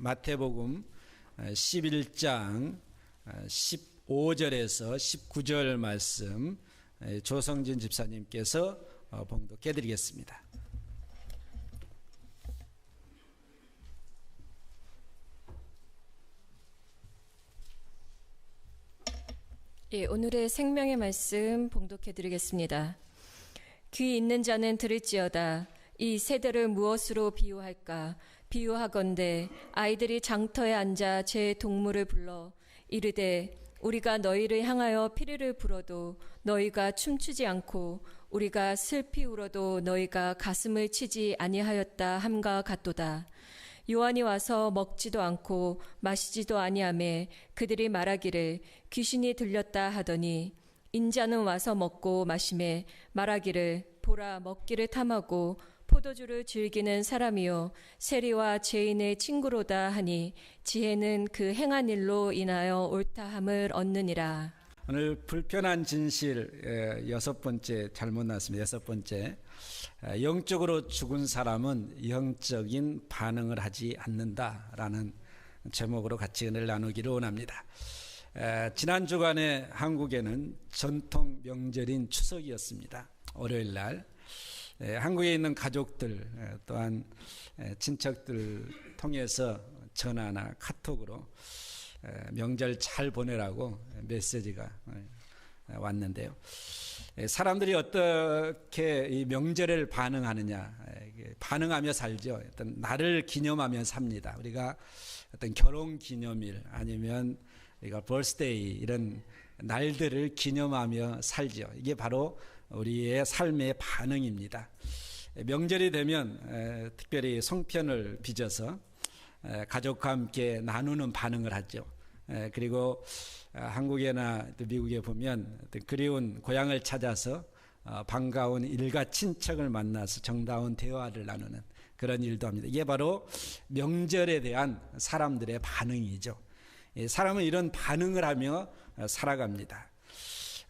마태복음 11장 15절에서 19절 말씀 조성진 집사님께서 봉독해 드리겠습니다. 오늘의 생명의 말씀 봉독해 드리겠습니다. 귀 있는 자는 들을지어다. 이 세대를 무엇으로 비유할까? 비유하건대 아이들이 장터에 앉아 제 동물을 불러 이르되 우리가 너희를 향하여 피리를 불어도 너희가 춤추지 않고 우리가 슬피 울어도 너희가 가슴을 치지 아니하였다 함과 같도다. 요한이 와서 먹지도 않고 마시지도 아니하매 그들이 말하기를 귀신이 들렸다 하더니 인자는 와서 먹고 마시매 말하기를 보라 먹기를 탐하고 포도주를 즐기는 사람이요 세리와 죄인의 친구로다 하니 지혜는 그 행한 일로 인하여 옳다함을 얻느니라. 오늘 불편한 진실 여섯 번째 잘못 나왔습니다. 여섯 번째, 영적으로 죽은 사람은 영적인 반응을 하지 않는다라는 제목으로 같이 은혜를 나누기를 원합니다. 지난 주간에 한국에는 전통 명절인 추석이었습니다. 월요일 날 한국에 있는 가족들 또한 친척들 통해서 전화나 카톡으로 명절 잘 보내라고 메시지가 왔는데요. 사람들이 어떻게 이 명절을 반응하느냐, 반응하며 살죠. 어떤 날을 기념하며 삽니다. 우리가 어떤 결혼 기념일 아니면 우리가 birthday 이런 날들을 기념하며 살죠. 이게 바로 우리의 삶의 반응입니다. 명절이 되면 특별히 송편을 빚어서 가족과 함께 나누는 반응을 하죠. 그리고 한국이나 또 미국에 보면 그리운 고향을 찾아서 반가운 일가 친척을 만나서 정다운 대화를 나누는 그런 일도 합니다. 이게 바로 명절에 대한 사람들의 반응이죠. 사람은 이런 반응을 하며 살아갑니다.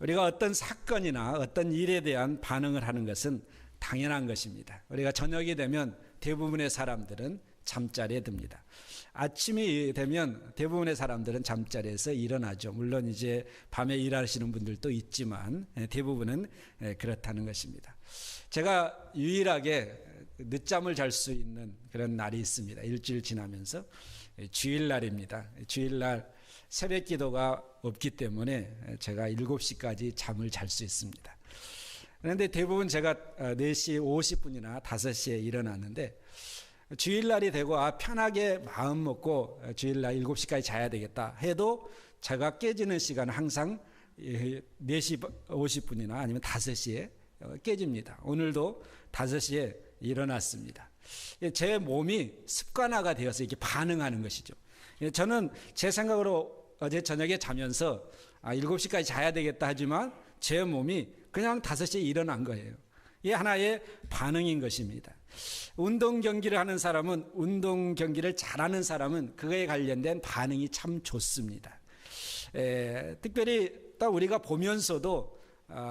우리가 어떤 사건이나 어떤 일에 대한 반응을 하는 것은 당연한 것입니다. 우리가 저녁이 되면 대부분의 사람들은 잠자리에 듭니다. 아침이 되면 대부분의 사람들은 잠자리에서 일어나죠. 물론 이제 밤에 일하시는 분들도 있지만 대부분은 그렇다는 것입니다. 제가 유일하게 늦잠을 잘 수 있는 그런 날이 있습니다. 일주일 지나면서 주일날입니다. 주일날 새벽 기도가 없기 때문에 제가 7시까지 잠을 잘 수 있습니다. 그런데 대부분 제가 4시 50분이나 5시에 일어났는데 주일날이 되고 편하게 마음 먹고 주일날 7시까지 자야 되겠다 해도 제가 깨지는 시간은 항상 4시 50분이나 아니면 5시에 깨집니다. 오늘도 5시에 일어났습니다. 제 몸이 습관화가 되어서 이렇게 반응하는 것이죠. 저는 제 생각으로 어제 저녁에 자면서 7시까지 자야 되겠다 하지만 제 몸이 그냥 5시에 일어난 거예요. 이게 하나의 반응인 것입니다. 운동 경기를 하는 사람은, 운동 경기를 잘하는 사람은 그거에 관련된 반응이 참 좋습니다. 특별히 또 우리가 보면서도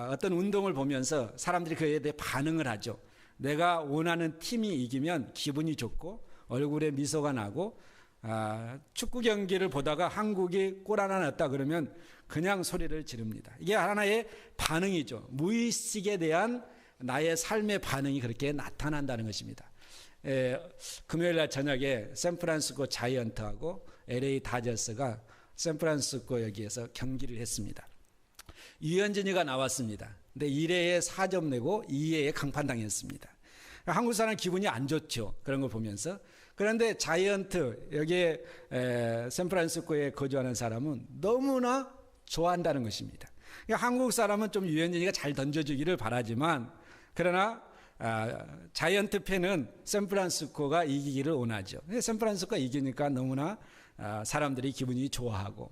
어떤 운동을 보면서 사람들이 그에 대해 반응을 하죠. 내가 원하는 팀이 이기면 기분이 좋고 얼굴에 미소가 나고, 축구 경기를 보다가 한국이 골 하나 넣었다 그러면 그냥 소리를 지릅니다. 이게 하나의 반응이죠. 무의식에 대한 나의 삶의 반응이 그렇게 나타난다는 것입니다. 금요일 날 저녁에 샌프란시스코 자이언트하고 LA 다저스가 샌프란시스코 여기에서 경기를 했습니다. 유현진이가 나왔습니다. 근데 1회에 4점 내고 2회에 강판당했습니다. 한국 사람 기분이 안 좋죠. 그런 걸 보면서. 그런데 자이언트 여기에 샌프란시스코에 거주하는 사람은 너무나 좋아한다는 것입니다. 한국 사람은 좀 유현진이가 잘 던져주기를 바라지만 그러나 자이언트 팬은 샌프란시스코가 이기기를 원하죠. 샌프란시스코가 이기니까 너무나 사람들이 기분이 좋아하고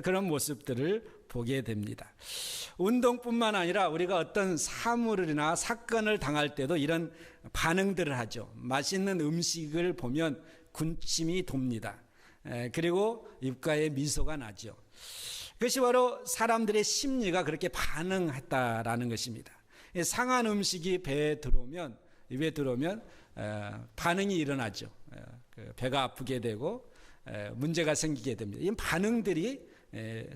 그런 모습들을 보게 됩니다. 운동뿐만 아니라 우리가 어떤 사물이나 사건을 당할 때도 이런 반응들을 하죠. 맛있는 음식을 보면 군침이 돕니다. 그리고 입가에 미소가 나죠. 그것이 바로 사람들의 심리가 그렇게 반응했다라는 것입니다. 상한 음식이 배에 들어오면, 입에 들어오면 반응이 일어나죠. 배가 아프게 되고 문제가 생기게 됩니다. 이 반응들이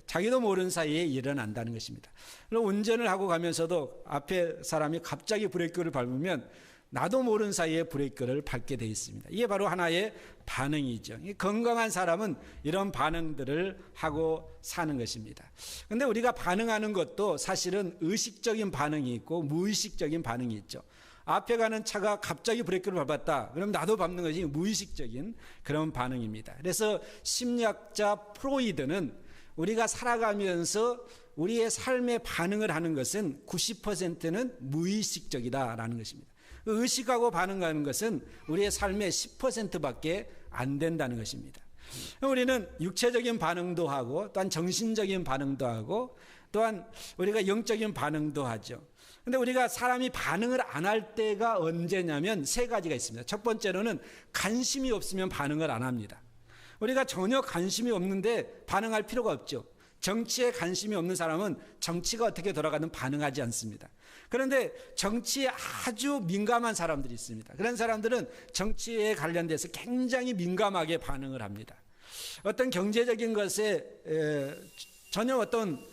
자기도 모르는 사이에 일어난다는 것입니다. 운전을 하고 가면서도 앞에 사람이 갑자기 브레이크를 밟으면 나도 모르는 사이에 브레이크를 밟게 되어 있습니다. 이게 바로 하나의 반응이죠. 건강한 사람은 이런 반응들을 하고 사는 것입니다. 그런데 우리가 반응하는 것도 사실은 의식적인 반응이 있고 무의식적인 반응이 있죠. 앞에 가는 차가 갑자기 브레이크를 밟았다. 그럼 나도 밟는 것이 무의식적인 그런 반응입니다. 그래서 심리학자 프로이드는 우리가 살아가면서 우리의 삶에 반응을 하는 것은 90%는 무의식적이다라는 것입니다. 의식하고 반응하는 것은 우리의 삶의 10%밖에 안 된다는 것입니다. 우리는 육체적인 반응도 하고 또한 정신적인 반응도 하고 또한 우리가 영적인 반응도 하죠. 그런데 우리가 사람이 반응을 안 할 때가 언제냐면 세 가지가 있습니다. 첫 번째로는 관심이 없으면 반응을 안 합니다. 우리가 전혀 관심이 없는데 반응할 필요가 없죠. 정치에 관심이 없는 사람은 정치가 어떻게 돌아가든 반응하지 않습니다. 그런데 정치에 아주 민감한 사람들이 있습니다. 그런 사람들은 정치에 관련돼서 굉장히 민감하게 반응을 합니다. 어떤 경제적인 것에 전혀 어떤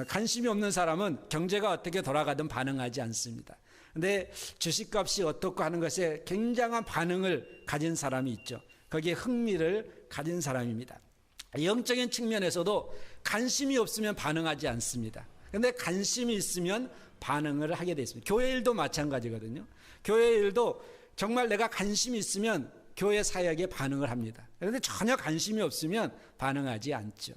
관심이 없는 사람은 경제가 어떻게 돌아가든 반응하지 않습니다. 그런데 주식값이 어떻고 하는 것에 굉장한 반응을 가진 사람이 있죠. 거기에 흥미를 가진 사람입니다. 영적인 측면에서도 관심이 없으면 반응하지 않습니다. 그런데 관심이 있으면 반응을 하게 되어 있습니다. 교회 일도 마찬가지거든요. 교회 일도 정말 내가 관심이 있으면 교회 사역에 반응을 합니다. 그런데 전혀 관심이 없으면 반응하지 않죠.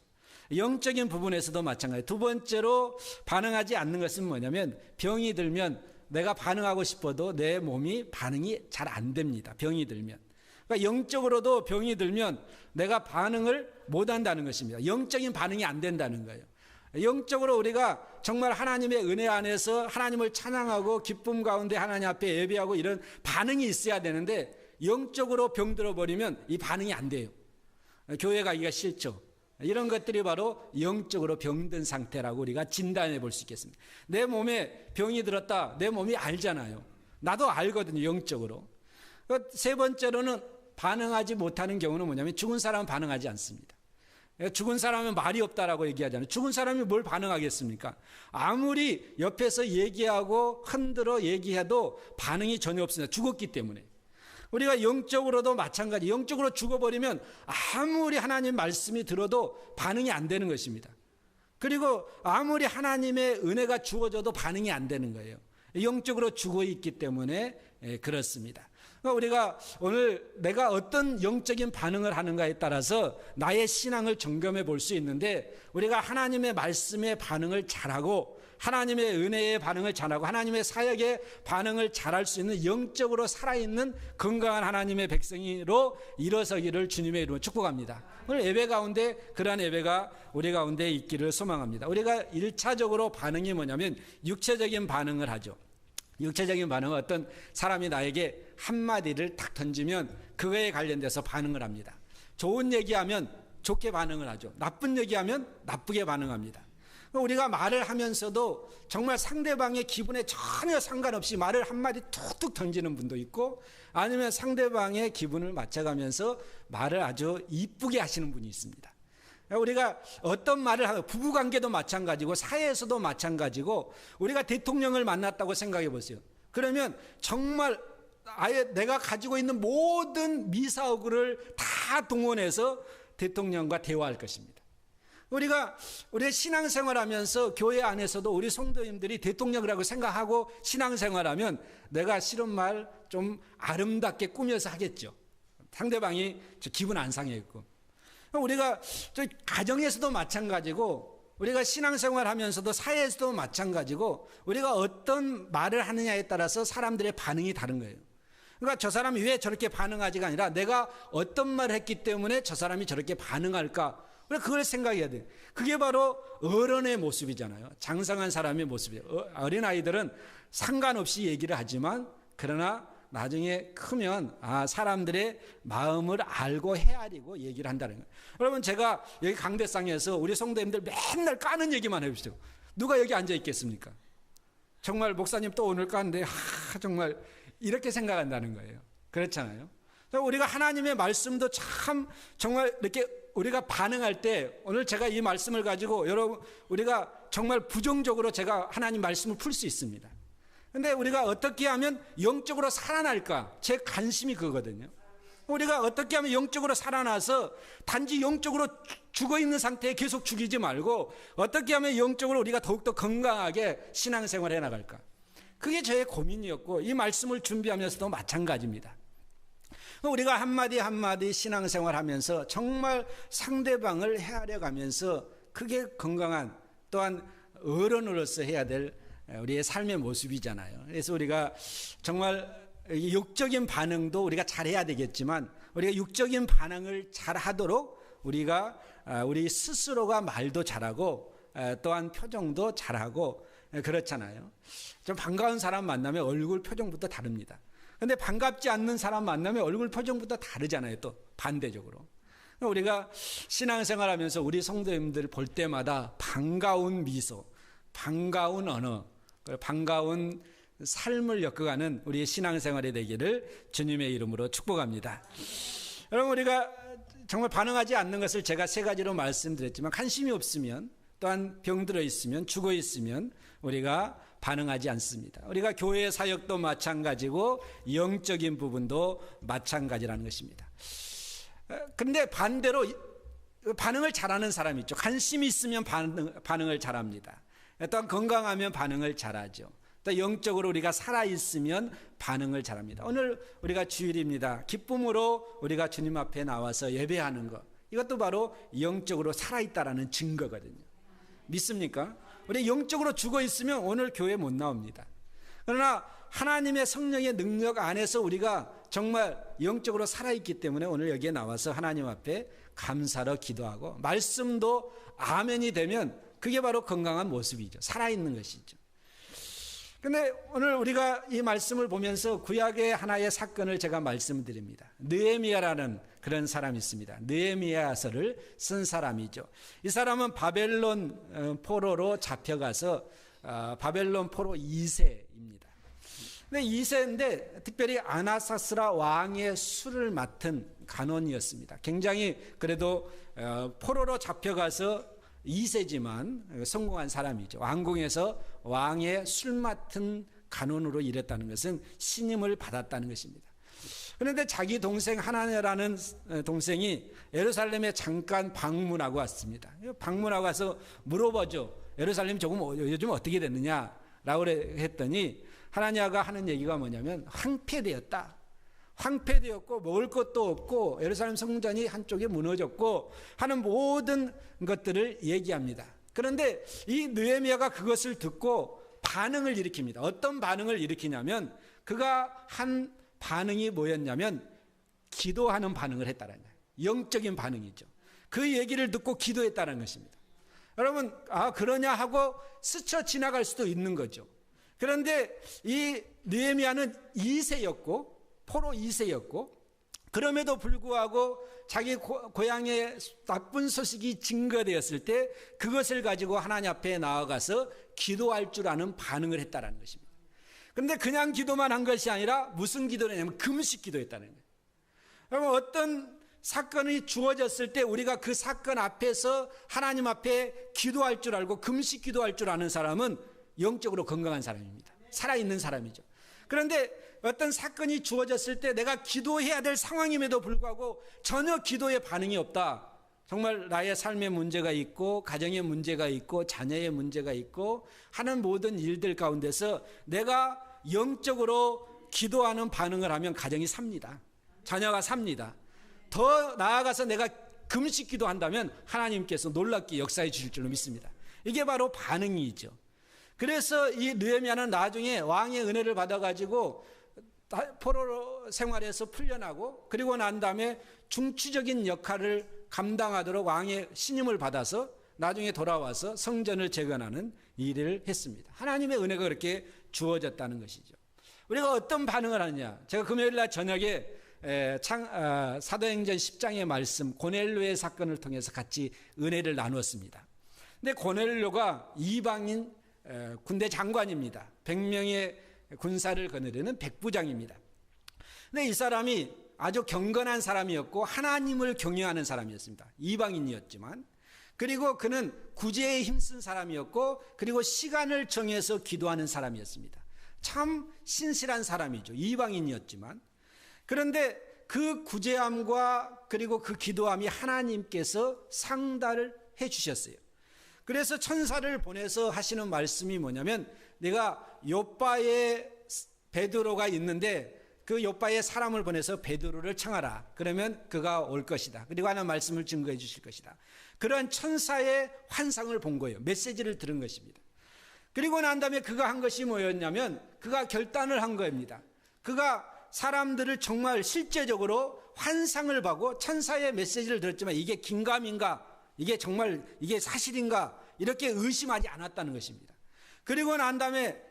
영적인 부분에서도 마찬가지예요. 두 번째로 반응하지 않는 것은 뭐냐면 병이 들면 내가 반응하고 싶어도 내 몸이 반응이 잘 안 됩니다. 병이 들면. 그러니까 영적으로도 병이 들면 내가 반응을 못 한다는 것입니다. 영적인 반응이 안 된다는 거예요. 영적으로 우리가 정말 하나님의 은혜 안에서 하나님을 찬양하고 기쁨 가운데 하나님 앞에 예배하고 이런 반응이 있어야 되는데 영적으로 병들어 버리면 이 반응이 안 돼요. 교회 가기가 싫죠. 이런 것들이 바로 영적으로 병든 상태라고 우리가 진단해 볼 수 있겠습니다. 내 몸에 병이 들었다. 내 몸이 알잖아요. 나도 알거든요. 영적으로. 세 번째로는 반응하지 못하는 경우는 뭐냐면 죽은 사람은 반응하지 않습니다. 죽은 사람은 말이 없다라고 얘기하잖아요. 죽은 사람이 뭘 반응하겠습니까? 아무리 옆에서 얘기하고 흔들어 얘기해도 반응이 전혀 없습니다. 죽었기 때문에. 우리가 영적으로도 마찬가지. 영적으로 죽어버리면 아무리 하나님 말씀이 들어도 반응이 안 되는 것입니다. 그리고 아무리 하나님의 은혜가 주어져도 반응이 안 되는 거예요. 영적으로 죽어 있기 때문에 그렇습니다. 우리가 오늘 내가 어떤 영적인 반응을 하는가에 따라서 나의 신앙을 점검해 볼 수 있는데 우리가 하나님의 말씀에 반응을 잘하고 하나님의 은혜에 반응을 잘하고 하나님의 사역에 반응을 잘할 수 있는 영적으로 살아있는 건강한 하나님의 백성으로 일어서기를 주님의 이름으로 축복합니다. 오늘 예배 가운데 그러한 예배가 우리 가운데 있기를 소망합니다. 우리가 1차적으로 반응이 뭐냐면 육체적인 반응을 하죠. 육체적인 반응은 어떤 사람이 나에게 한마디를 탁 던지면 그거에 관련돼서 반응을 합니다. 좋은 얘기하면 좋게 반응을 하죠. 나쁜 얘기하면 나쁘게 반응합니다. 우리가 말을 하면서도 정말 상대방의 기분에 전혀 상관없이 말을 한마디 툭툭 던지는 분도 있고 아니면 상대방의 기분을 맞춰가면서 말을 아주 이쁘게 하시는 분이 있습니다. 우리가 어떤 말을 하고 부부관계도 마찬가지고 사회에서도 마찬가지고 우리가 대통령을 만났다고 생각해 보세요. 그러면 정말 아예 내가 가지고 있는 모든 미사오구를 다 동원해서 대통령과 대화할 것입니다. 우리가 우리의 신앙생활하면서 교회 안에서도 우리 성도님들이 대통령이라고 생각하고 신앙생활하면 내가 싫은 말 좀 아름답게 꾸며서 하겠죠. 상대방이 기분 안 상해있고. 우리가 가정에서도 마찬가지고 우리가 신앙생활하면서도 사회에서도 마찬가지고 우리가 어떤 말을 하느냐에 따라서 사람들의 반응이 다른 거예요. 그러니까 저 사람이 왜 저렇게 반응하지가 아니라 내가 어떤 말을 했기 때문에 저 사람이 저렇게 반응할까? 그걸 생각해야 돼요. 그게 바로 어른의 모습이잖아요. 장성한 사람의 모습이에요. 어린아이들은 상관없이 얘기를 하지만 그러나 나중에 크면 사람들의 마음을 알고 헤아리고 얘기를 한다는 거예요. 여러분 제가 여기 강대상에서 우리 성도님들 맨날 까는 얘기만 해보시죠. 누가 여기 앉아 있겠습니까? 정말 목사님 또 오늘 까는데 정말 이렇게 생각한다는 거예요. 그렇잖아요. 우리가 하나님의 말씀도 참 정말 이렇게 우리가 반응할 때, 오늘 제가 이 말씀을 가지고 여러분 우리가 정말 부정적으로 제가 하나님 말씀을 풀 수 있습니다. 근데 우리가 어떻게 하면 영적으로 살아날까? 제 관심이 그거거든요. 우리가 어떻게 하면 영적으로 살아나서 단지 영적으로 죽어 있는 상태에 계속 죽이지 말고 어떻게 하면 영적으로 우리가 더욱더 건강하게 신앙생활을 해나갈까? 그게 저의 고민이었고, 이 말씀을 준비하면서도 마찬가지입니다. 우리가 한마디 한마디 신앙생활 하면서 정말 상대방을 헤아려 가면서 그게 건강한, 또한 어른으로서 해야 될 우리의 삶의 모습이잖아요. 그래서 우리가 정말 육적인 반응도 우리가 잘해야 되겠지만, 우리가 육적인 반응을 잘하도록 우리가 우리 스스로가 말도 잘하고 또한 표정도 잘하고 그렇잖아요. 좀 반가운 사람 만나면 얼굴 표정부터 다릅니다. 근데 반갑지 않는 사람 만나면 얼굴 표정부터 다르잖아요. 또 반대적으로. 우리가 신앙생활 하면서 우리 성도님들 볼 때마다 반가운 미소, 반가운 언어, 반가운 삶을 엮어가는 우리의 신앙생활이 되기를 주님의 이름으로 축복합니다. 여러분, 우리가 정말 반응하지 않는 것을 제가 세 가지로 말씀드렸지만, 관심이 없으면, 또한 병들어 있으면, 죽어 있으면 우리가 반응하지 않습니다. 우리가 교회 사역도 마찬가지고 영적인 부분도 마찬가지라는 것입니다. 그런데 반대로 반응을 잘하는 사람이 있죠. 관심이 있으면 반응을 잘합니다. 또한 건강하면 반응을 잘하죠. 또 영적으로 우리가 살아있으면 반응을 잘합니다. 오늘 우리가 주일입니다. 기쁨으로 우리가 주님 앞에 나와서 예배하는 것, 이것도 바로 영적으로 살아있다라는 증거거든요. 믿습니까? 우리 영적으로 죽어 있으면 오늘 교회 못 나옵니다. 그러나 하나님의 성령의 능력 안에서 우리가 정말 영적으로 살아있기 때문에 오늘 여기에 나와서 하나님 앞에 감사로 기도하고 말씀도 아멘이 되면 그게 바로 건강한 모습이죠. 살아있는 것이죠. 근데 오늘 우리가 이 말씀을 보면서 구약의 하나의 사건을 제가 말씀드립니다. 느헤미야라는 그런 사람이 있습니다. 느헤미야서를 쓴 사람이죠. 이 사람은 바벨론 포로로 잡혀가서 바벨론 포로 2세입니다. 근데 2세인데 특별히 아나사스라 왕의 술을 맡은 간원이었습니다. 굉장히 그래도 포로로 잡혀가서 2세지만 성공한 사람이죠. 왕궁에서 왕의 술 맡은 간원으로 일했다는 것은 신임을 받았다는 것입니다. 그런데 자기 동생 하나냐라는 동생이 예루살렘에 잠깐 방문하고 왔습니다. 방문하고 와서 물어보죠. 예루살렘 요즘 어떻게 됐느냐라고 했더니 하나냐가 하는 얘기가 뭐냐면 황폐되었다. 황폐되었고 먹을 것도 없고 예루살렘 성전이 한쪽에 무너졌고 하는 모든 것들을 얘기합니다. 그런데 이 느헤미야가 그것을 듣고 반응을 일으킵니다. 어떤 반응을 일으키냐면 그가 한 반응이 뭐였냐면 기도하는 반응을 했다는 거예요. 영적인 반응이죠. 그 얘기를 듣고 기도했다는 것입니다. 여러분, 그러냐 하고 스쳐 지나갈 수도 있는 거죠. 그런데 이 느헤미야는 2세였고 포로 2세였고 그럼에도 불구하고 자기 고향의 나쁜 소식이 증거되었을 때 그것을 가지고 하나님 앞에 나아가서 기도할 줄 아는 반응을 했다는 것입니다. 그런데 그냥 기도만 한 것이 아니라 무슨 기도를 했냐면 금식 기도했다는 거예요. 여러분, 어떤 사건이 주어졌을 때 우리가 그 사건 앞에서 하나님 앞에 기도할 줄 알고 금식 기도할 줄 아는 사람은 영적으로 건강한 사람입니다. 살아있는 사람이죠. 그런데 어떤 사건이 주어졌을 때 내가 기도해야 될 상황임에도 불구하고 전혀 기도에 반응이 없다. 정말 나의 삶의 문제가 있고 가정의 문제가 있고 자녀의 문제가 있고 하는 모든 일들 가운데서 내가 영적으로 기도하는 반응을 하면 가정이 삽니다. 자녀가 삽니다. 더 나아가서 내가 금식 기도한다면 하나님께서 놀랍게 역사해 주실 줄로 믿습니다. 이게 바로 반응이죠. 그래서 이 느헤미야는 나중에 왕의 은혜를 받아가지고 포로 생활에서 풀려나고 그리고 난 다음에 중추적인 역할을 감당하도록 왕의 신임을 받아서 나중에 돌아와서 성전을 재건하는 일을 했습니다. 하나님의 은혜가 그렇게 주어졌다는 것이죠. 우리가 어떤 반응을 하느냐. 제가 금요일 날 저녁에 사도행전 10장의 말씀 고넬료의 사건을 통해서 같이 은혜를 나누었습니다. 근데 고넬료가 이방인 군대 장관입니다. 100명의 군사를 거느리는 백부장입니다. 근데 이 사람이 아주 경건한 사람이었고 하나님을 경외하는 사람이었습니다. 이방인이었지만, 그리고 그는 구제에 힘쓴 사람이었고, 그리고 시간을 정해서 기도하는 사람이었습니다. 참 신실한 사람이죠. 이방인이었지만. 그런데 그 구제함과 그리고 그 기도함이 하나님께서 상달을 해 주셨어요. 그래서 천사를 보내서 하시는 말씀이 뭐냐면, 내가 요빠에 베드로가 있는데 그 요빠에 사람을 보내서 베드로를 청하라. 그러면 그가 올 것이다. 그리고 하는 말씀을 증거해 주실 것이다. 그러한 천사의 환상을 본 거예요. 메시지를 들은 것입니다. 그리고 난 다음에 그가 한 것이 뭐였냐면, 그가 결단을 한 겁니다. 그가 사람들을 정말 실제적으로 환상을 보고 천사의 메시지를 들었지만 이게 긴가민가, 이게 정말 이게 사실인가, 이렇게 의심하지 않았다는 것입니다. 그리고 난 다음에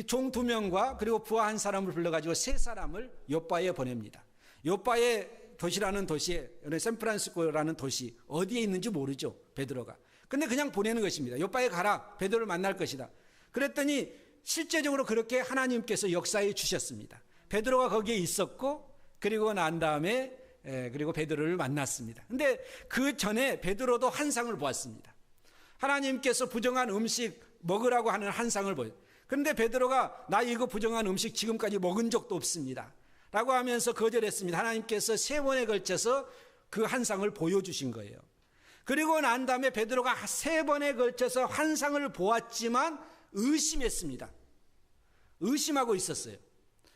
종 2명과 그리고 부하 한 사람을 불러가지고 3사람을 요빠에 보냅니다. 요빠의 도시라는 도시에, 샌프란시스코라는 도시 어디에 있는지 모르죠, 베드로가. 근데 그냥 보내는 것입니다. 요빠에 가라, 베드로를 만날 것이다. 그랬더니 실제적으로 그렇게 하나님께서 역사해 주셨습니다. 베드로가 거기에 있었고, 그리고 난 다음에 그리고 베드로를 만났습니다. 근데 그 전에 베드로도 환상을 보았습니다. 하나님께서 부정한 음식 먹으라고 하는 환상을 보여요. 그런데 베드로가 나 이거 부정한 음식 지금까지 먹은 적도 없습니다 라고 하면서 거절했습니다. 하나님께서 3번에 걸쳐서 그 환상을 보여주신 거예요. 그리고 난 다음에 베드로가 3번에 걸쳐서 환상을 보았지만 의심했습니다. 의심하고 있었어요.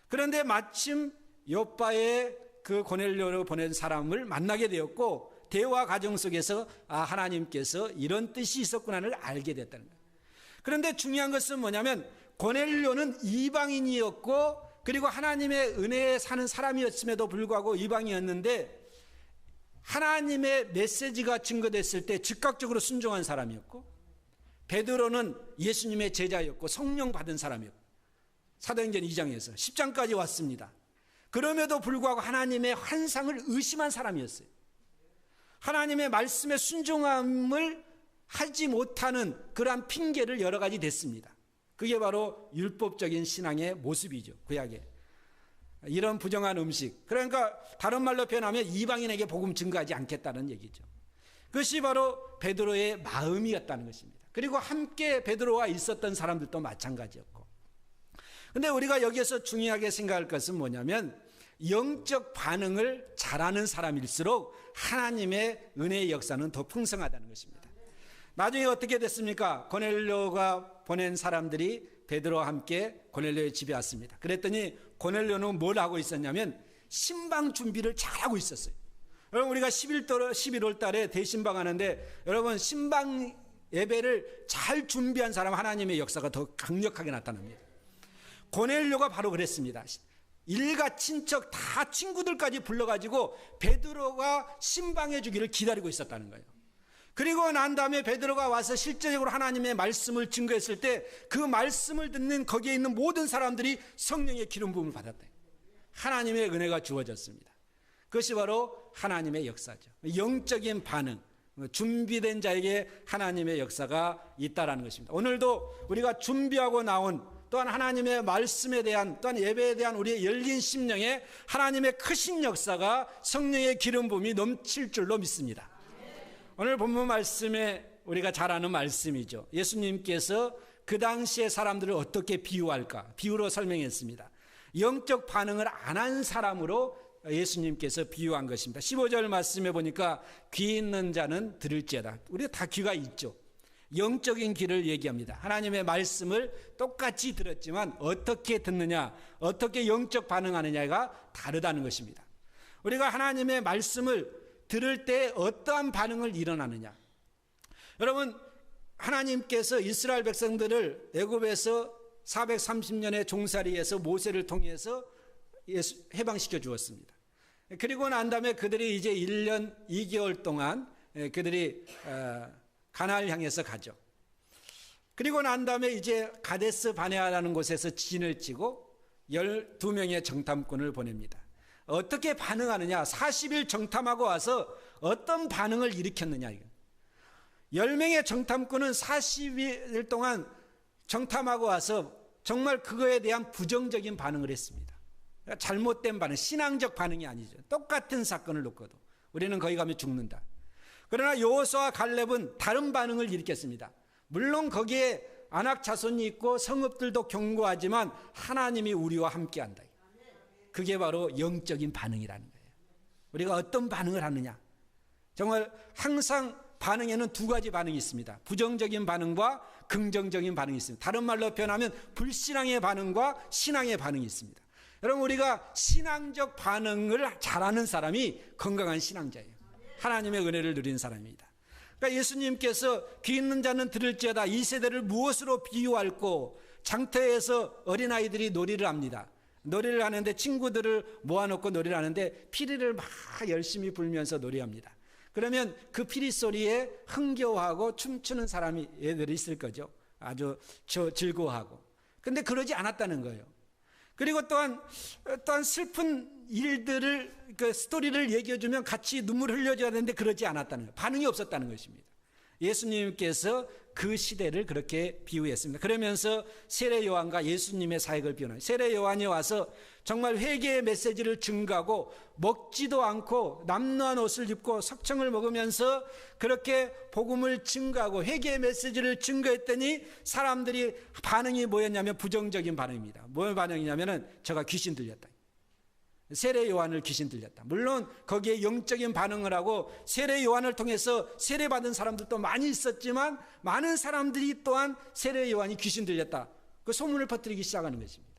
그런데 마침 요빠에 그 고넬료로 보낸 사람을 만나게 되었고, 대화 과정 속에서 하나님께서 이런 뜻이 있었구나를 알게 됐다는 거예요. 그런데 중요한 것은 뭐냐면, 고넬료는 이방인이었고 그리고 하나님의 은혜에 사는 사람이었음에도 불구하고 이방이었는데, 하나님의 메시지가 증거됐을 때 즉각적으로 순종한 사람이었고, 베드로는 예수님의 제자였고 성령 받은 사람이었고, 사도행전 2장에서 10장까지 왔습니다. 그럼에도 불구하고 하나님의 환상을 의심한 사람이었어요. 하나님의 말씀에 순종함을 하지 못하는 그러한 핑계를 여러 가지 댔습니다. 그게 바로 율법적인 신앙의 모습이죠. 구약에 이런 부정한 음식, 그러니까 다른 말로 표현하면 이방인에게 복음 증거하지 않겠다는 얘기죠. 그것이 바로 베드로의 마음이었다는 것입니다. 그리고 함께 베드로와 있었던 사람들도 마찬가지였고. 그런데 우리가 여기에서 중요하게 생각할 것은 뭐냐면, 영적 반응을 잘하는 사람일수록 하나님의 은혜의 역사는 더 풍성하다는 것입니다. 나중에 어떻게 됐습니까? 고넬료가 보낸 사람들이 베드로와 함께 고넬료의 집에 왔습니다. 그랬더니 고넬료는 뭘 하고 있었냐면 신방 준비를 잘하고 있었어요. 여러분, 우리가 11월 달에 대신방 하는데, 여러분 신방 예배를 잘 준비한 사람 하나님의 역사가 더 강력하게 나타납니다. 고넬료가 바로 그랬습니다. 일가 친척 다 친구들까지 불러가지고 베드로가 신방해 주기를 기다리고 있었다는 거예요. 그리고 난 다음에 베드로가 와서 실제적으로 하나님의 말씀을 증거했을 때 그 말씀을 듣는 거기에 있는 모든 사람들이 성령의 기름 부음을 받았다. 하나님의 은혜가 주어졌습니다. 그것이 바로 하나님의 역사죠. 영적인 반응, 준비된 자에게 하나님의 역사가 있다라는 것입니다. 오늘도 우리가 준비하고 나온, 또한 하나님의 말씀에 대한, 또한 예배에 대한 우리의 열린 심령에 하나님의 크신 역사가, 성령의 기름 부음이 넘칠 줄로 믿습니다. 오늘 본문 말씀에 우리가 잘 아는 말씀이죠. 예수님께서 그 당시의 사람들을 어떻게 비유할까? 비유로 설명했습니다. 영적 반응을 안 한 사람으로 예수님께서 비유한 것입니다. 15절 말씀에 보니까 귀 있는 자는 들을지어다. 우리가 다 귀가 있죠. 영적인 귀를 얘기합니다. 하나님의 말씀을 똑같이 들었지만 어떻게 듣느냐, 어떻게 영적 반응하느냐가 다르다는 것입니다. 우리가 하나님의 말씀을 들을 때 어떠한 반응을 일어나느냐. 여러분, 하나님께서 이스라엘 백성들을 애굽에서 430년의 종살이에서 모세를 통해서 해방시켜 주었습니다. 그리고 난 다음에 그들이 이제 1년 2개월 동안 그들이 가나안을 향해서 가죠. 그리고 난 다음에 이제 가데스 바네아라는 곳에서 진을 치고 12명의 정탐꾼을 보냅니다. 어떻게 반응하느냐, 40일 정탐하고 와서 어떤 반응을 일으켰느냐. 10명의 정탐꾼은 40일 동안 정탐하고 와서 정말 그거에 대한 부정적인 반응을 했습니다. 잘못된 반응, 신앙적 반응이 아니죠. 똑같은 사건을 놓고도 우리는 거기 가면 죽는다. 그러나 여호수아와 갈렙은 다른 반응을 일으켰습니다. 물론 거기에 안악 자손이 있고 성읍들도 견고하지만 하나님이 우리와 함께한다. 그게 바로 영적인 반응이라는 거예요. 우리가 어떤 반응을 하느냐. 정말 항상 반응에는 두 가지 반응이 있습니다. 부정적인 반응과 긍정적인 반응이 있습니다. 다른 말로 표현하면 불신앙의 반응과 신앙의 반응이 있습니다. 여러분, 우리가 신앙적 반응을 잘하는 사람이 건강한 신앙자예요. 하나님의 은혜를 누린 사람입니다. 그러니까 예수님께서 귀 있는 자는 들을지어다 이 세대를 무엇으로 비유할꼬. 장터에서 어린아이들이 놀이를 합니다. 놀이를 하는데 친구들을 모아놓고 놀이를 하는데 피리를 막 열심히 불면서 놀이합니다. 그러면 그 피리 소리에 흥겨워하고 춤추는 사람이 애들이 있을 거죠. 아주 즐거워하고. 근데 그러지 않았다는 거예요. 그리고 또한 슬픈 일들을, 그 스토리를 얘기해주면 같이 눈물을 흘려줘야 되는데 그러지 않았다는 거예요. 반응이 없었다는 것입니다. 예수님께서 그 시대를 그렇게 비유했습니다. 그러면서 세례 요한과 예수님의 사역을 비유합니다. 세례 요한이 와서 정말 회개의 메시지를 증거하고 먹지도 않고 남루한 옷을 입고 석청을 먹으면서 그렇게 복음을 증거하고 회개의 메시지를 증거했더니 사람들이 반응이 뭐였냐면 부정적인 반응입니다. 뭘 반응이냐면은 저가 귀신 들렸다. 세례 요한을 귀신 들렸다. 물론 거기에 영적인 반응을 하고 세례 요한을 통해서 세례받은 사람들도 많이 있었지만 많은 사람들이 또한 세례 요한이 귀신 들렸다. 그 소문을 퍼뜨리기 시작하는 것입니다.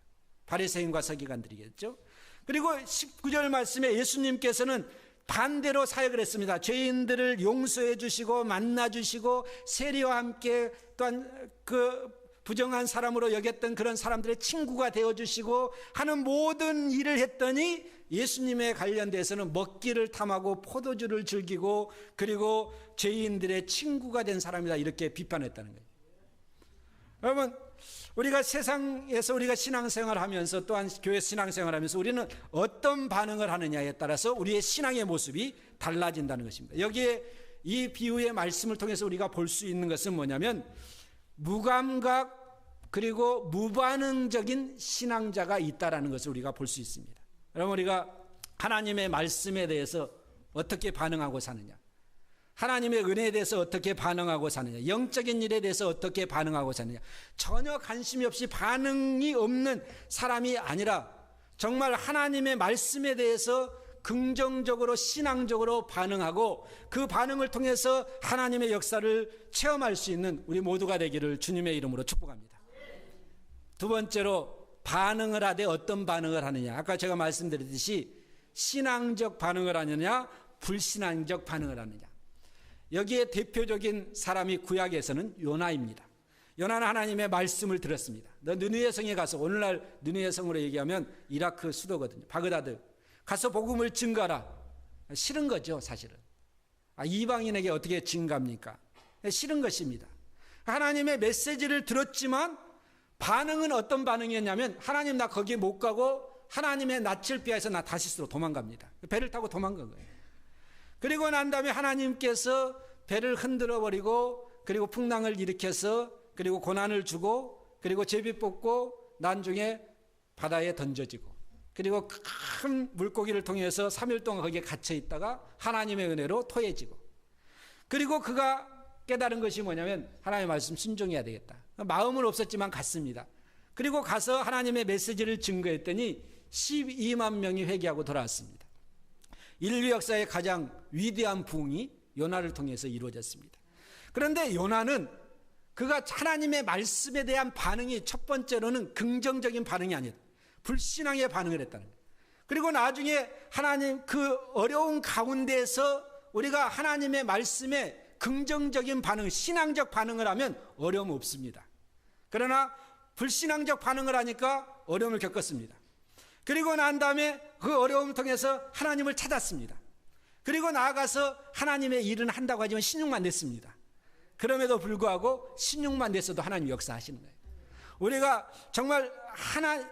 바리새인과 서기관들이겠죠. 그리고 19절 말씀에 예수님께서는 반대로 사역을 했습니다. 죄인들을 용서해 주시고 만나 주시고 세리와 함께 또한 그 부정한 사람으로 여겼던 그런 사람들의 친구가 되어주시고 하는 모든 일을 했더니 예수님에 관련돼서는 먹기를 탐하고 포도주를 즐기고 그리고 죄인들의 친구가 된 사람이다 이렇게 비판했다는 거예요. 여러분, 우리가 세상에서 우리가 신앙생활을 하면서 또한 교회 신앙생활을 하면서 우리는 어떤 반응을 하느냐에 따라서 우리의 신앙의 모습이 달라진다는 것입니다. 여기에 이 비유의 말씀을 통해서 우리가 볼 수 있는 것은 뭐냐면 무감각 그리고 무반응적인 신앙자가 있다라는 것을 우리가 볼 수 있습니다. 여러분, 우리가 하나님의 말씀에 대해서 어떻게 반응하고 사느냐, 하나님의 은혜에 대해서 어떻게 반응하고 사느냐, 영적인 일에 대해서 어떻게 반응하고 사느냐, 전혀 관심이 없이 반응이 없는 사람이 아니라 정말 하나님의 말씀에 대해서 긍정적으로 신앙적으로 반응하고 그 반응을 통해서 하나님의 역사를 체험할 수 있는 우리 모두가 되기를 주님의 이름으로 축복합니다. 두 번째로 반응을 하되 어떤 반응을 하느냐. 아까 제가 말씀드렸듯이 신앙적 반응을 하느냐 불신앙적 반응을 하느냐. 여기에 대표적인 사람이 구약에서는 요나입니다. 요나는 하나님의 말씀을 들었습니다. 너 느느웨 성에 가서, 오늘날 느느웨 성으로 얘기하면 이라크 수도거든요. 바그다드. 가서 복음을 증거하라. 싫은 거죠, 사실은. 이방인에게 어떻게 증거합니까? 싫은 것입니다. 하나님의 메시지를 들었지만 반응은 어떤 반응이었냐면 하나님 나 거기에 못 가고 하나님의 낯을 피해서 나 다시스로 도망갑니다. 배를 타고 도망간 거예요. 그리고 난 다음에 하나님께서 배를 흔들어 버리고 그리고 풍랑을 일으켜서 그리고 고난을 주고 그리고 제비 뽑고 나중에 바다에 던져지고 그리고 큰 물고기를 통해서 3일 동안 거기에 갇혀 있다가 하나님의 은혜로 토해지고 그리고 그가 깨달은 것이 뭐냐면 하나님의 말씀 순종해야 되겠다. 마음은 없었지만 갔습니다. 그리고 가서 하나님의 메시지를 증거했더니 12만 명이 회개하고 돌아왔습니다. 인류 역사의 가장 위대한 부흥이 요나를 통해서 이루어졌습니다. 그런데 요나는 그가 하나님의 말씀에 대한 반응이 첫 번째로는 긍정적인 반응이 아니다. 불신앙의 반응을 했다는 거예요. 그리고 나중에 하나님 그 어려운 가운데에서 우리가 하나님의 말씀에 긍정적인 반응, 신앙적 반응을 하면 어려움 없습니다. 그러나 불신앙적 반응을 하니까 어려움을 겪었습니다. 그리고 난 다음에 그 어려움을 통해서 하나님을 찾았습니다. 그리고 나아가서 하나님의 일은 한다고 하지만 신용만 냈습니다. 그럼에도 불구하고 신용만 냈어도 하나님 역사하시는 거예요. 우리가 정말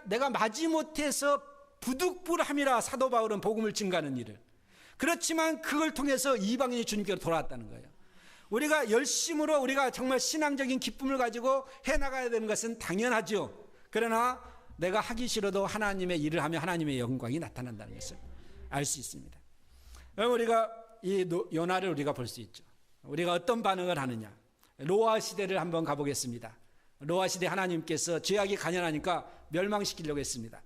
내가 마지못해서 부득불함이라 사도 바울은 복음을 증거하는 일을, 그렇지만 그걸 통해서 이방인이 주님께로 돌아왔다는 거예요. 우리가 열심으로 우리가 정말 신앙적인 기쁨을 가지고 해나가야 되는 것은 당연하죠. 그러나 내가 하기 싫어도 하나님의 일을 하면 하나님의 영광이 나타난다는 것을 알 수 있습니다. 우리가 이 요나를 우리가 볼 수 있죠. 우리가 어떤 반응을 하느냐. 노아 시대를 한번 가보겠습니다. 노아 시대 하나님께서 죄악이 간연하니까 멸망시키려고 했습니다.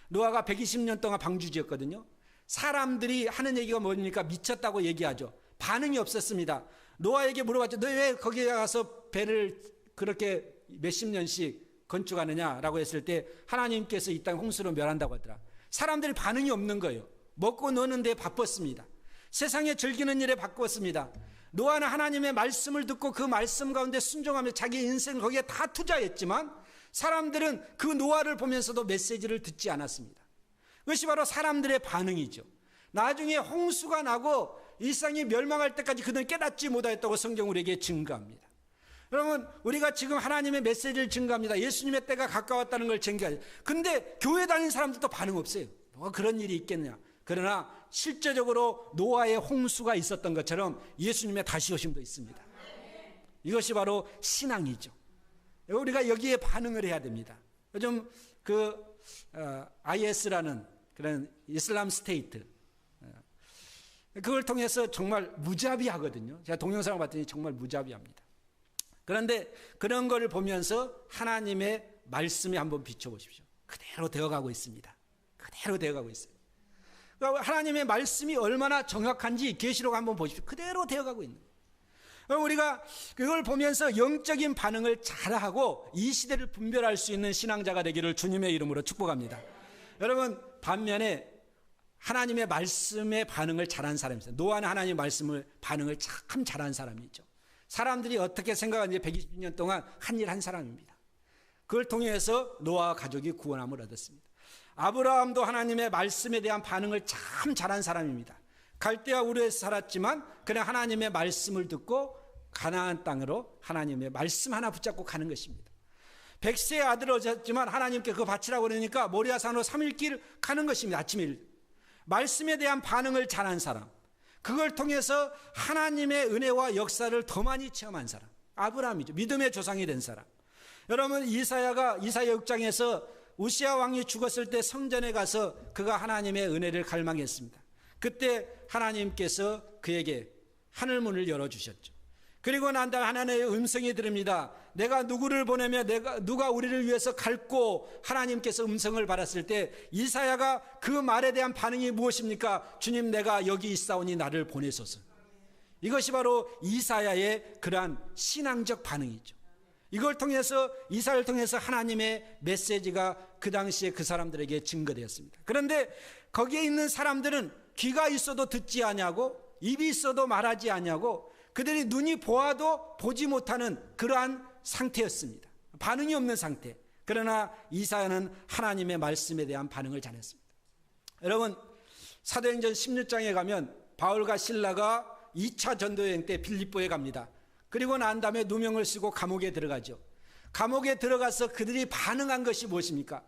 노아가 120년 동안 방주지었거든요. 사람들이 하는 얘기가 뭡니까? 미쳤다고 얘기하죠. 반응이 없었습니다. 노아에게 물어봤죠. 너 왜 거기에 가서 배를 그렇게 몇십 년씩 건축하느냐라고 했을 때 하나님께서 이 땅 홍수로 멸한다고 하더라. 사람들이 반응이 없는 거예요. 먹고 노는 데 바빴습니다. 세상에 즐기는 일에 바빴습니다. 노아는 하나님의 말씀을 듣고 그 말씀 가운데 순종하며 자기 인생을 거기에 다 투자했지만 사람들은 그 노아를 보면서도 메시지를 듣지 않았습니다. 그것이 바로 사람들의 반응이죠. 나중에 홍수가 나고 일상이 멸망할 때까지 그들은 깨닫지 못하였다고 성경 우리에게 증거합니다. 여러분, 우리가 지금 하나님의 메시지를 증거합니다. 예수님의 때가 가까웠다는 걸 증거하죠. 근데 교회 다니는 사람들도 반응 없어요. 뭐가 그런 일이 있겠냐. 그러나 실제적으로 노아의 홍수가 있었던 것처럼 예수님의 다시 오심도 있습니다. 이것이 바로 신앙이죠. 우리가 여기에 반응을 해야 됩니다. 요즘 IS라는 그런 이슬람 스테이트, 그걸 통해서 정말 무자비하거든요. 제가 동영상을 봤더니 정말 무자비합니다. 그런데 그런 걸 보면서 하나님의 말씀에 한번 비춰보십시오. 그대로 되어가고 있습니다. 그대로 되어가고 있어요. 그러니까 하나님의 말씀이 얼마나 정확한지 계시록 한번 보십시오. 그대로 되어가고 있는 거예요. 우리가 그걸 보면서 영적인 반응을 잘하고 이 시대를 분별할 수 있는 신앙자가 되기를 주님의 이름으로 축복합니다. 여러분, 반면에 하나님의 말씀에 반응을 잘한 사람이 있어요. 노아는 하나님의 말씀을 반응을 참 잘한 사람이죠. 사람들이 어떻게 생각하는지 120년 동안 한 일 한 사람입니다. 그걸 통해서 노아와 가족이 구원함을 얻었습니다. 아브라함도 하나님의 말씀에 대한 반응을 참 잘한 사람입니다. 갈대아 우르에서 살았지만 그냥 하나님의 말씀을 듣고 가나안 땅으로 하나님의 말씀 하나 붙잡고 가는 것입니다. 100세의 아들을 얻었지만 하나님께 그거 바치라고 그러니까 모리아산으로 3일 길 가는 것입니다. 아침에 일. 말씀에 대한 반응을 잘한 사람, 그걸 통해서 하나님의 은혜와 역사를 더 많이 체험한 사람, 아브라함이죠. 믿음의 조상이 된 사람. 여러분, 이사야 6장에서 우시아 왕이 죽었을 때 성전에 가서 그가 하나님의 은혜를 갈망했습니다. 그때 하나님께서 그에게 하늘문을 열어주셨죠. 그리고 난 다음 하나님의 음성이 들립니다. 내가 누구를 보내며 누가 우리를 위해서 갈고, 하나님께서 음성을 받았을 때 이사야가 그 말에 대한 반응이 무엇입니까? 주님, 내가 여기 있사오니 나를 보내소서. 이것이 바로 이사야의 그러한 신앙적 반응이죠. 이걸 통해서, 이사야를 통해서 하나님의 메시지가 그 당시에 그 사람들에게 증거되었습니다. 그런데 거기에 있는 사람들은 귀가 있어도 듣지 아니하고 입이 있어도 말하지 아니하고 그들이 눈이 보아도 보지 못하는 그러한 상태였습니다. 반응이 없는 상태. 그러나 이사야는 하나님의 말씀에 대한 반응을 잘했습니다. 여러분, 사도행전 16장에 가면 바울과 실라가 2차 전도여행 때 빌립보에 갑니다. 그리고 난 다음에 누명을 쓰고 감옥에 들어가죠. 감옥에 들어가서 그들이 반응한 것이 무엇입니까?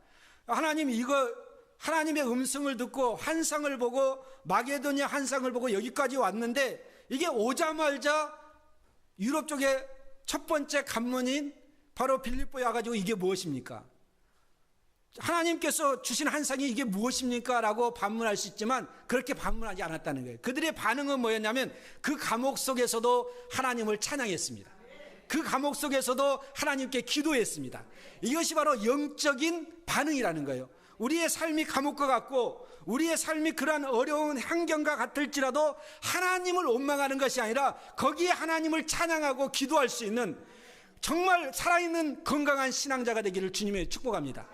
하나님의 음성을 듣고 환상을 보고 마게도냐 환상을 보고 여기까지 왔는데, 이게 오자마자 유럽 쪽에 첫 번째 관문인 바로 빌립보에 와가지고 이게 무엇입니까? 하나님께서 주신 환상이 이게 무엇입니까? 라고 반문할 수 있지만 그렇게 반문하지 않았다는 거예요. 그들의 반응은 뭐였냐면 그 감옥 속에서도 하나님을 찬양했습니다. 그 감옥 속에서도 하나님께 기도했습니다. 이것이 바로 영적인 반응이라는 거예요. 우리의 삶이 감옥과 같고 우리의 삶이 그러한 어려운 환경과 같을지라도 하나님을 원망하는 것이 아니라 거기에 하나님을 찬양하고 기도할 수 있는 정말 살아있는 건강한 신앙자가 되기를 주님의 축복합니다.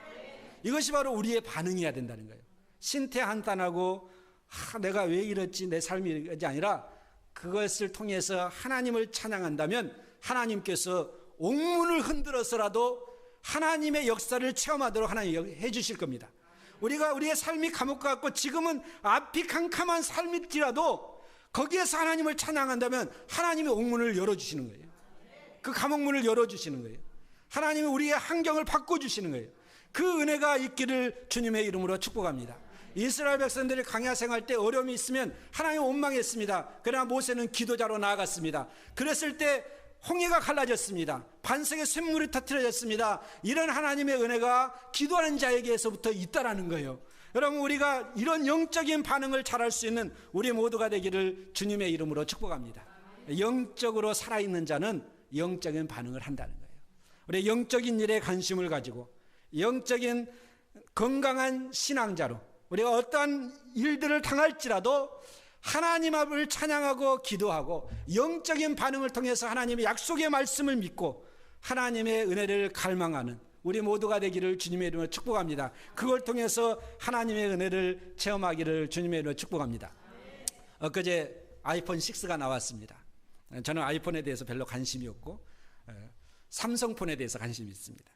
이것이 바로 우리의 반응이어야 된다는 거예요. 신태한탄하고 내가 왜 이렇지, 내 삶이 이러지 아니라 그것을 통해서 하나님을 찬양한다면 하나님께서 옥문을 흔들어서라도 하나님의 역사를 체험하도록 하나님 해주실 겁니다. 우리의 삶이 감옥 같고 지금은 앞이 캄캄한 삶일지라도 거기에서 하나님을 찬양한다면 하나님이 옥문을 열어주시는 거예요. 그 감옥문을 열어주시는 거예요. 하나님이 우리의 환경을 바꿔주시는 거예요. 그 은혜가 있기를 주님의 이름으로 축복합니다. 이스라엘 백성들이 광야 생활 때 어려움이 있으면 하나님 원망했습니다. 그러나 모세는 기도자로 나아갔습니다. 그랬을 때 홍해가 갈라졌습니다. 반석의 샘물이 터뜨려졌습니다. 이런 하나님의 은혜가 기도하는 자에게서부터 있다라는 거예요. 여러분, 우리가 이런 영적인 반응을 잘할 수 있는 우리 모두가 되기를 주님의 이름으로 축복합니다. 영적으로 살아있는 자는 영적인 반응을 한다는 거예요. 우리 영적인 일에 관심을 가지고 영적인 건강한 신앙자로 우리가 어떠한 일들을 당할지라도 하나님 앞을 찬양하고 기도하고 영적인 반응을 통해서 하나님의 약속의 말씀을 믿고 하나님의 은혜를 갈망하는 우리 모두가 되기를 주님의 이름으로 축복합니다. 그걸 통해서 하나님의 은혜를 체험하기를 주님의 이름으로 축복합니다. 엊그제 아이폰 6가 나왔습니다. 저는 아이폰에 대해서 별로 관심이 없고 삼성폰에 대해서 관심이 있습니다.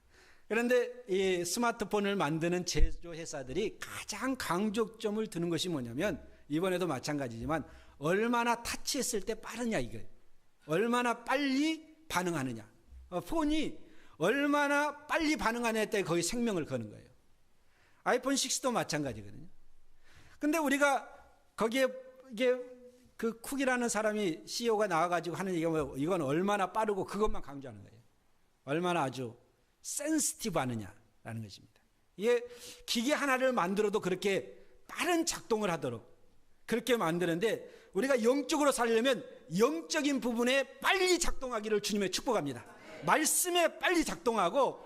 그런데 이 스마트폰을 만드는 제조회사들이 가장 강조점을 두는 것이 뭐냐면, 이번에도 마찬가지지만 얼마나 타치했을 때 빠르냐, 이거예요. 얼마나 빨리 반응하느냐. 폰이 얼마나 빨리 반응하느냐에 따라 거의 생명을 거는 거예요. 아이폰 6도 마찬가지거든요. 근데 우리가 거기에 이게 그 쿡이라는 사람이 CEO가 나와가지고 하는 얘기가 뭐 이건 얼마나 빠르고 그것만 강조하는 거예요. 얼마나 아주 센시티브 하느냐라는 것입니다. 이게 기계 하나를 만들어도 그렇게 빠른 작동을 하도록 그렇게 만드는데, 우리가 영적으로 살려면 영적인 부분에 빨리 작동하기를 주님의 축복합니다. 말씀에 빨리 작동하고,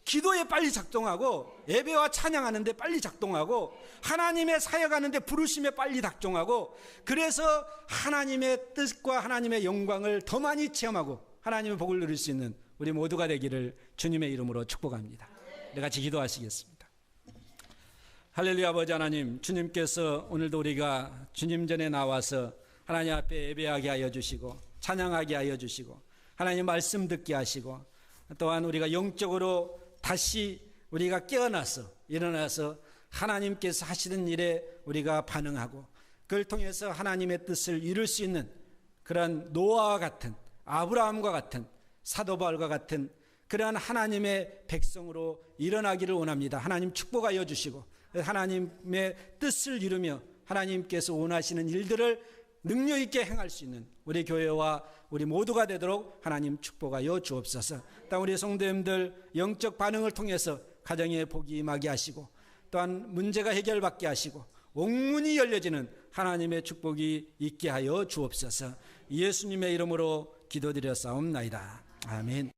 기도에 빨리 작동하고, 예배와 찬양하는데 빨리 작동하고, 하나님의 사역하는데 부르심에 빨리 작동하고, 그래서 하나님의 뜻과 하나님의 영광을 더 많이 체험하고 하나님의 복을 누릴 수 있는 우리 모두가 되기를 주님의 이름으로 축복합니다. 우리 같이 기도하시겠습니다. 할렐루야. 아버지 하나님, 주님께서 오늘도 우리가 주님 전에 나와서 하나님 앞에 예배하게 하여 주시고 찬양하게 하여 주시고 하나님 말씀 듣게 하시고, 또한 우리가 영적으로 다시 우리가 깨어나서 일어나서 하나님께서 하시는 일에 우리가 반응하고 그걸 통해서 하나님의 뜻을 이룰 수 있는 그런 노아와 같은, 아브라함과 같은, 사도 바울과 같은 그러한 하나님의 백성으로 일어나기를 원합니다. 하나님 축복하여 주시고 하나님의 뜻을 이루며 하나님께서 원하시는 일들을 능력 있게 행할 수 있는 우리 교회와 우리 모두가 되도록 하나님 축복하여 주옵소서. 또한 우리 성도님들 영적 반응을 통해서 가정에 복이 임하게 하시고, 또한 문제가 해결받게 하시고 옥문이 열려지는 하나님의 축복이 있게 하여 주옵소서. 예수님의 이름으로 기도드렸사옵나이다. 아멘.